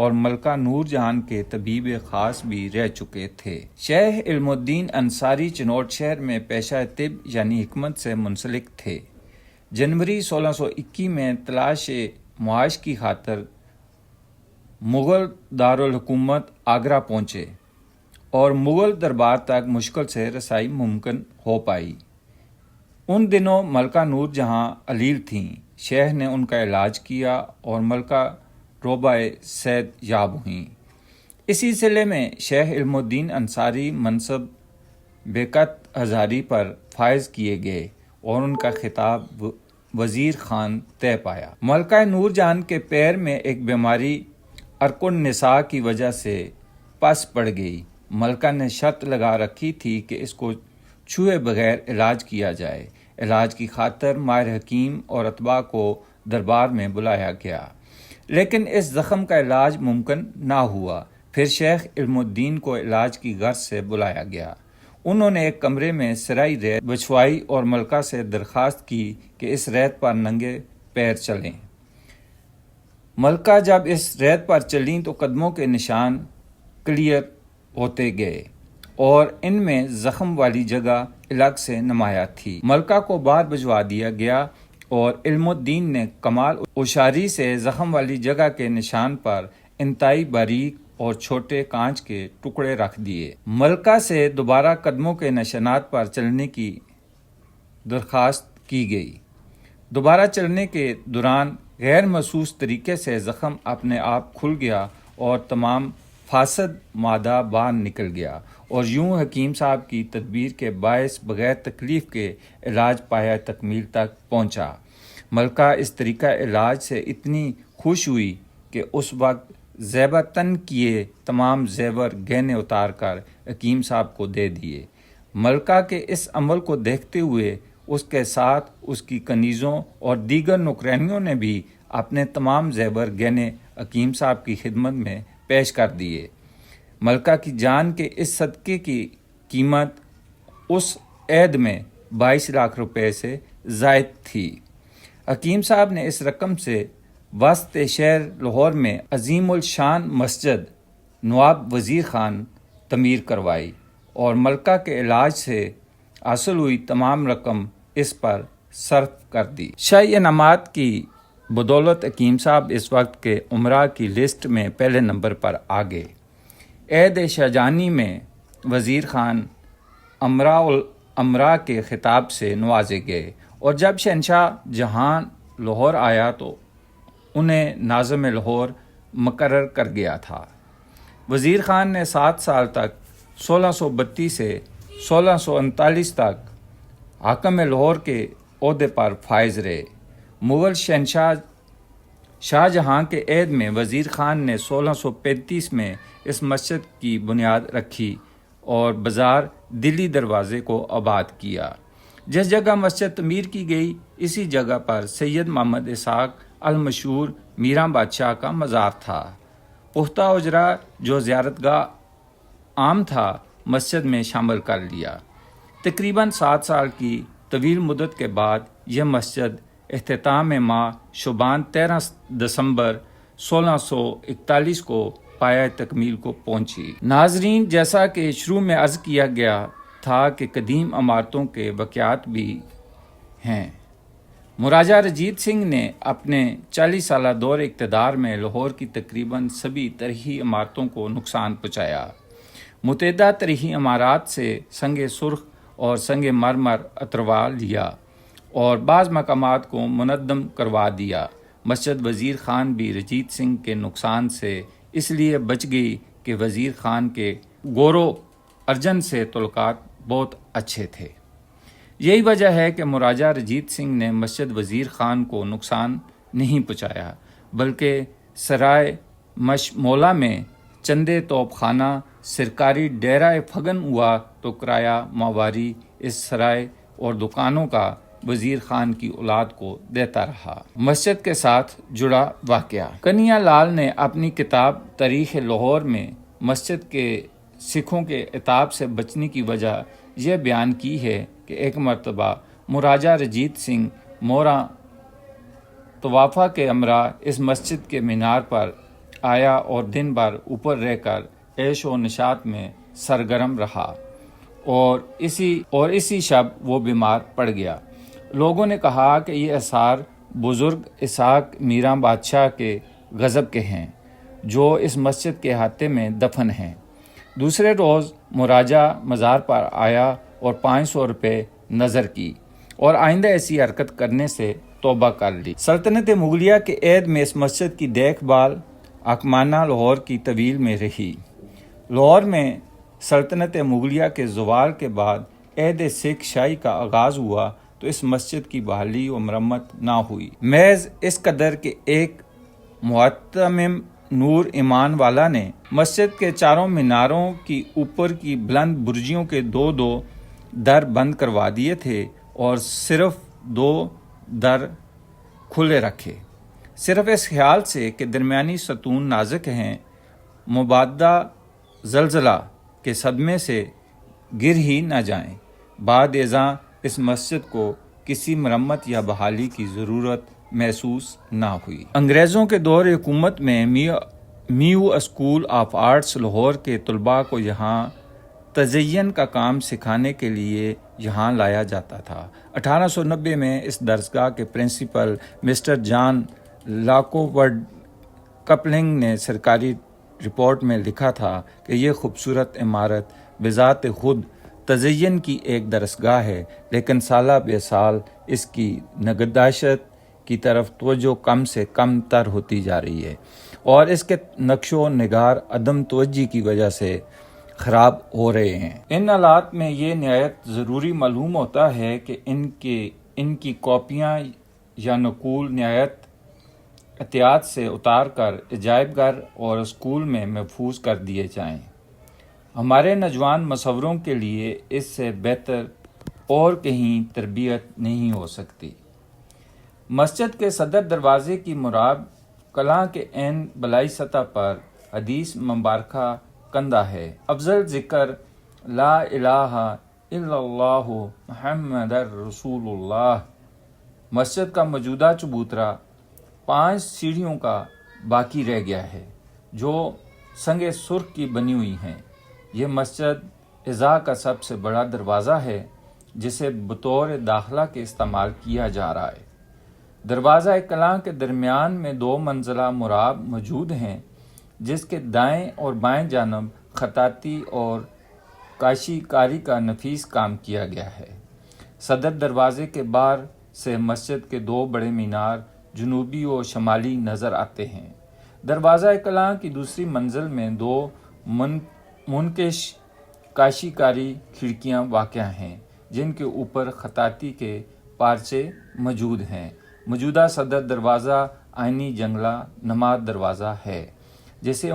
اور ملکہ نور جہان کے طبیب خاص بھی رہ چکے تھے۔ شیخ علم الدین انصاری چنوٹ شہر میں پیشہ طب یعنی حکمت سے منسلک تھے۔ جنوری 1621 میں تلاش معاش کی خاطر مغل دارالحکومت آگرہ پہنچے اور مغل دربار تک مشکل سے رسائی ممکن ہو پائی۔ ان دنوں ملکہ نور جہاں علیل تھیں۔ شیخ نے ان کا علاج کیا اور ملکہ روبہ صحت یاب ہوئیں۔ اسی سلسلے میں شیخ علم الدین انصاری منصب بیکت ہزاری پر فائز کیے گئے اور ان کا خطاب وزیر خان طے پایا۔ ملکہ نور جہان کے پیر میں ایک بیماری عرق النساء کی وجہ سے پس پڑ گئی۔ ملکہ نے شرط لگا رکھی تھی کہ اس کو چھوئے بغیر علاج کیا جائے۔ علاج کی خاطر ماہر حکیم اور اتباع کو دربار میں بلایا گیا، لیکن اس زخم کا علاج ممکن نہ ہوا۔ پھر شیخ علم الدین کو علاج کی غرض سے بلایا گیا۔ انہوں نے ایک کمرے میں سرائی ریت بچھوائی اور ملکہ سے درخواست کی کہ اس ریت پر ننگے پیر چلیں۔ ملکہ جب اس ریت پر چلیں تو قدموں کے نشان کلیئر ہوتے گئے اور ان میں زخم والی جگہ الگ سے نمایاں تھی۔ ملکہ کو باہر بھجوا دیا گیا اور علم الدین نے کمال ہوشیاری سے زخم والی جگہ کے نشان پر انتہائی باریک اور چھوٹے کانچ کے ٹکڑے رکھ دیے۔ ملکہ سے دوبارہ قدموں کے نشانات پر چلنے کی درخواست کی گئی۔ دوبارہ چلنے کے دوران غیر محسوس طریقے سے زخم اپنے آپ کھل گیا اور تمام فاسد مادہ باہر نکل گیا اور یوں حکیم صاحب کی تدبیر کے باعث بغیر تکلیف کے علاج پایہ تکمیل تک پہنچا۔ ملکہ اس طریقہ علاج سے اتنی خوش ہوئی کہ اس وقت زیبہ تن کیے تمام زیور گہنے اتار کر حکیم صاحب کو دے دیے۔ ملکہ کے اس عمل کو دیکھتے ہوئے اس کے ساتھ اس کی کنیزوں اور دیگر نوکرانیوں نے بھی اپنے تمام زیور گہنے حکیم صاحب کی خدمت میں پیش کر دیے۔ ملکہ کی جان کے اس صدقے کی قیمت اس عہد میں 22 لاکھ روپے سے زائد تھی۔ حکیم صاحب نے اس رقم سے وسط شہر لاہور میں عظیم الشان مسجد نواب وزیر خان تعمیر کروائی اور ملکہ کے علاج سے حاصل ہوئی تمام رقم اس پر صرف کر دی۔ شاہی انعامات کی بدولت حکیم صاحب اس وقت کے امراء کی لسٹ میں پہلے نمبر پر آ گئے۔ عہد شاہجہانی میں وزیر خان امراء کے خطاب سے نوازے گئے اور جب شہنشاہ جہاں لاہور آیا تو انہیں ناظم لاہور مقرر کر گیا تھا۔ وزیر خان نے 7 سال تک 1632 سے 1639 تک حاکم لاہور کے عہدے پر فائز رہے۔ مغل شہنشاہ شاہ جہاں کے عہد میں وزیر خان نے 1635 میں اس مسجد کی بنیاد رکھی اور بازار دلی دروازے کو آباد کیا۔ جس جگہ مسجد تعمیر کی گئی اسی جگہ پر سید محمد اسحاق المشہور میراں بادشاہ کا مزار تھا۔ پختہ حجرہ جو زیارت گاہ عام تھا مسجد میں شامل کر لیا۔ تقریباً 7 سال کی طویل مدت کے بعد یہ مسجد اختتام ماہ شعبان 13 دسمبر 1641 کو پایہ تکمیل کو پہنچی۔ ناظرین، جیسا کہ شروع میں عرض کیا گیا تھا کہ قدیم عمارتوں کے واقعات بھی ہیں۔ مہاراجہ رنجیت سنگھ نے اپنے 40 سالہ دور اقتدار میں لاہور کی تقریباً سبھی تاریخی عمارتوں کو نقصان پہنچایا۔ متعدد تاریخی عمارات سے سنگ سرخ اور سنگ مرمر اتروا لیا اور بعض مقامات کو منہدم کروا دیا۔ مسجد وزیر خان بھی رنجیت سنگھ کے نقصان سے اس لیے بچ گئی کہ وزیر خان کے گورو ارجن سے تعلقات بہت اچھے تھے۔ یہی وجہ ہے کہ مہاراجہ رنجیت سنگھ نے مسجد وزیر خان کو نقصان نہیں پہنچایا، بلکہ سرائے مشمولہ میں چندے توپ خانہ سرکاری ڈیرہ فگن ہوا تو کرایہ ماہواری اس سرائے اور دکانوں کا وزیر خان کی اولاد کو دیتا رہا۔ مسجد کے ساتھ جڑا واقعہ۔ کنیا لال نے اپنی کتاب تاریخ لاہور میں مسجد کے سکھوں کے عتاب سے بچنے کی وجہ یہ بیان کی ہے کہ ایک مرتبہ مہاراجہ رنجیت سنگھ موراں طوافہ کے امراء اس مسجد کے مینار پر آیا اور دن بھر اوپر رہ کر عیش و نشاط میں سرگرم رہا اور اسی شب وہ بیمار پڑ گیا۔ لوگوں نے کہا کہ یہ آثار بزرگ اسحاق میراں بادشاہ کے غضب کے ہیں جو اس مسجد کے احاطے میں دفن ہیں۔ دوسرے روز مراجع مزار پر آیا اور 500 روپے نظر کی اور آئندہ ایسی حرکت کرنے سے توبہ کر لی۔ سلطنت مغلیہ کے عہد میں اس مسجد کی دیکھ بھال حاکمانہ لاہور کی طویل میں رہی۔ لاہور میں سلطنت مغلیہ کے زوال کے بعد عہد سکھ شاہی کا آغاز ہوا تو اس مسجد کی بحالی و مرمت نہ ہوئی، محض اس قدر کہ ایک معتمم نور ایمان والا نے مسجد کے چاروں میناروں کی اوپر کی بلند برجیوں کے 2 در بند کروا دیے تھے اور صرف 2 در کھلے رکھے، صرف اس خیال سے کہ درمیانی ستون نازک ہیں، مبادہ زلزلہ کے صدمے سے گر ہی نہ جائیں۔ بعد ازاں اس مسجد کو کسی مرمت یا بحالی کی ضرورت محسوس نہ ہوئی۔ انگریزوں کے دور حکومت میں میو اسکول آف آرٹس لاہور کے طلباء کو یہاں تزئین کا کام سکھانے کے لیے یہاں لایا جاتا تھا۔ 1890 میں اس درسگاہ کے پرنسپل مسٹر جان لاکوورڈ کپلنگ نے سرکاری رپورٹ میں لکھا تھا کہ یہ خوبصورت عمارت بذات خود تزئین کی ایک درسگاہ ہے، لیکن سالہ بے سال اس کی نگہداشت کی طرف توجہ کم سے کم تر ہوتی جا رہی ہے اور اس کے نقش و نگار عدم توجہی کی وجہ سے خراب ہو رہے ہیں۔ ان حالات میں یہ نہایت ضروری معلوم ہوتا ہے کہ ان کی کاپیاں یا نقول نہایت احتیاط سے اتار کر عجائب گھر اور اسکول میں محفوظ کر دیے جائیں۔ ہمارے نوجوان مصوروں کے لیے اس سے بہتر اور کہیں تربیت نہیں ہو سکتی۔ مسجد کے صدر دروازے کی مراد کلاں کے عین بالائی سطح پر حدیث مبارکہ کندہ ہے۔ افضل ذکر لا الہ الا اللہ محمد رسول اللہ۔ مسجد کا موجودہ چبوترا 5 سیڑھیوں کا باقی رہ گیا ہے جو سنگ سرخ کی بنی ہوئی ہیں۔ یہ مسجد اعضاء کا سب سے بڑا دروازہ ہے جسے بطور داخلہ کے استعمال کیا جا رہا ہے۔ دروازہ کلاں کے درمیان میں 2 منزلہ مراب موجود ہیں جس کے دائیں اور بائیں جانب خطاطی اور کاشی کاری کا نفیس کام کیا گیا ہے۔ صدر دروازے کے باہر سے مسجد کے 2 بڑے مینار جنوبی و شمالی نظر آتے ہیں۔ دروازہ کلاں کی دوسری منزل میں 2 منکش کاشی کاری کھڑکیاں واقع ہیں جن کے اوپر خطاطی کے پارچے موجود ہیں۔ موجودہ صدر دروازہ آئینی جنگلہ نما دروازہ ہے جسے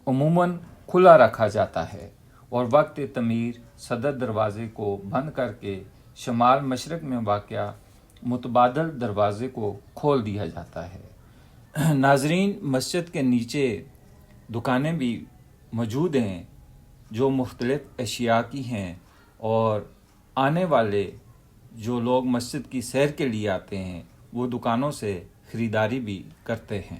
عموماً کھلا رکھا جاتا ہے اور وقت تعمیر صدر دروازے کو بند کر کے شمال مشرق میں واقع متبادل دروازے کو کھول دیا جاتا ہے۔ ناظرین، مسجد کے نیچے دکانیں بھی موجود ہیں جو مختلف اشیاء کی ہیں اور آنے والے جو لوگ مسجد کی سیر کے لیے آتے ہیں وہ دکانوں سے خریداری بھی کرتے ہیں۔